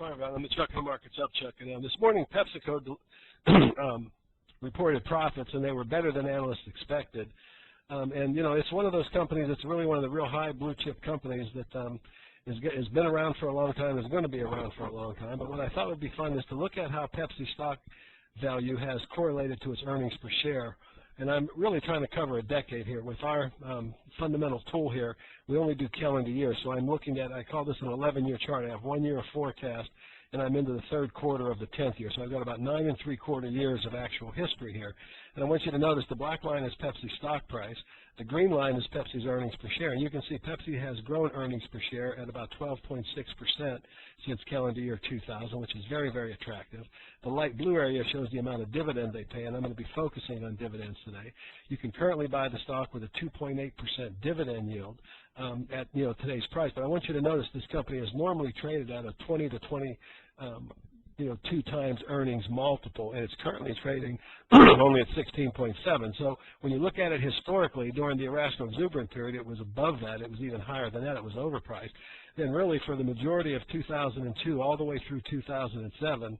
Carvel. I'm the Chuck and Markets Up Chuck. And this morning, PepsiCo reported profits, and they were better than analysts expected. And, you know, it's one of those companies that's really one of the real high blue chip companies that has been around for a long time, is going to be around for a long time. But what I thought would be fun is to look at how Pepsi stock value has correlated to its earnings per share. And I'm really trying to cover a decade here. With our fundamental tool here, we only do calendar years. So I'm looking at, I call this an 11-year chart. I have 1 year of forecast, and I'm into the third quarter of the 10th year. So I've got about 9 3/4 years of actual history here. And I want you to notice the black line is Pepsi's stock price. The green line is Pepsi's earnings per share. And you can see Pepsi has grown earnings per share at about 12.6% since calendar year 2000, which is very, very attractive. The light blue area shows the amount of dividend they pay, and I'm going to be focusing on dividends today. You can currently buy the stock with a 2.8% dividend yield at today's price. But I want you to notice this company is normally traded at a 20 to 2 times earnings multiple, and it's currently trading only at 16.7. So when you look at it historically, during the irrational exuberant period, it was above that. It was even higher than that. It was overpriced. Then really for the majority of 2002 all the way through 2007,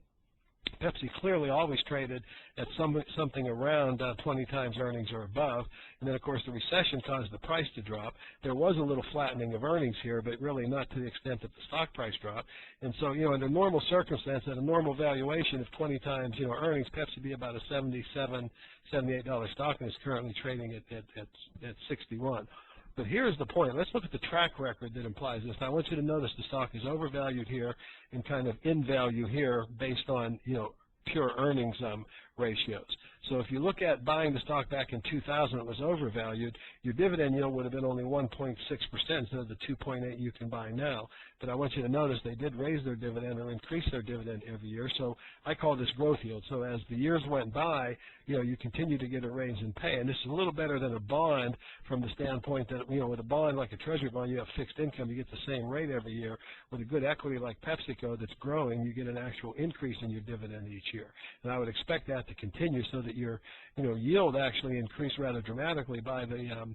Pepsi clearly always traded at something around 20 times earnings or above. And then, of course, the recession caused the price to drop. There was a little flattening of earnings here, but really not to the extent that the stock price dropped. And so, under normal circumstance, at a normal valuation of 20 times, earnings, Pepsi would be about a $77, $78 stock, and is currently trading at 61. But here's the point. Let's look at the track record that implies this. Now, I want you to notice the stock is overvalued here and kind of in value here based on, pure earnings ratios. So if you look at buying the stock back in 2000, it was overvalued. Your dividend yield would have been only 1.6% instead of the 2.8 you can buy now. But I want you to notice they did raise their dividend or increase their dividend every year. So I call this growth yield. So as the years went by, you continue to get a raise in pay. And this is a little better than a bond from the standpoint that, with a bond like a treasury bond, you have fixed income. You get the same rate every year. With a good equity like PepsiCo that's growing, you get an actual increase in your dividend each year. And I would expect that to continue so that your yield actually increased rather dramatically by the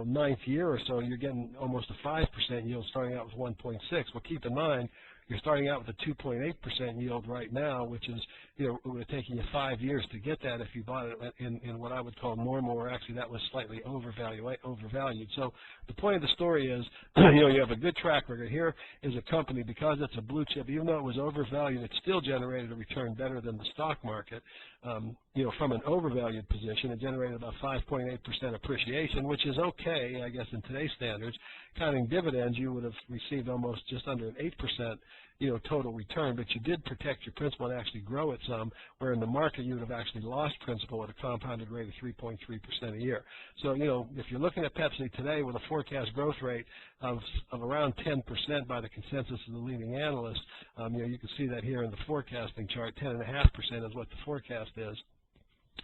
ninth year or so. You're getting almost a 5% yield starting out with 1.6. Well, keep in mind you're starting out with a 2.8% yield right now, which is it would have taken you 5 years to get that if you bought it in what I would call normal, or actually that was slightly overvalued. So the point of the story is you have a good track record. Here is a company, because it's a blue chip, even though it was overvalued, it still generated a return better than the stock market. From an overvalued position, it generated about 5.8% appreciation, which is okay, I guess, in today's standards. Counting dividends, you would have received almost just under an 8% total return, but you did protect your principal and actually grow it some, where in the market you would have actually lost principal at a compounded rate of 3.3% a year. So, if you're looking at Pepsi today with a forecast growth rate of around 10% by the consensus of the leading analysts, you can see that here in the forecasting chart. 10.5% is what the forecast is.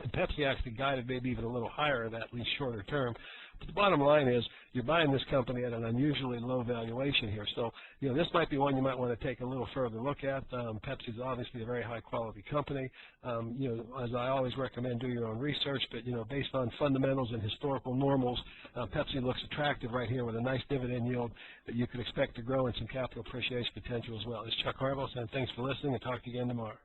And Pepsi actually guided maybe even a little higher, at least shorter term. But the bottom line is you're buying this company at an unusually low valuation here. So, this might be one you might want to take a little further look at. Pepsi is obviously a very high-quality company. As I always recommend, do your own research. But, based on fundamentals and historical normals, Pepsi looks attractive right here with a nice dividend yield that you could expect to grow and some capital appreciation potential as well. This is Chuck Harville, and thanks for listening, and talk to you again tomorrow.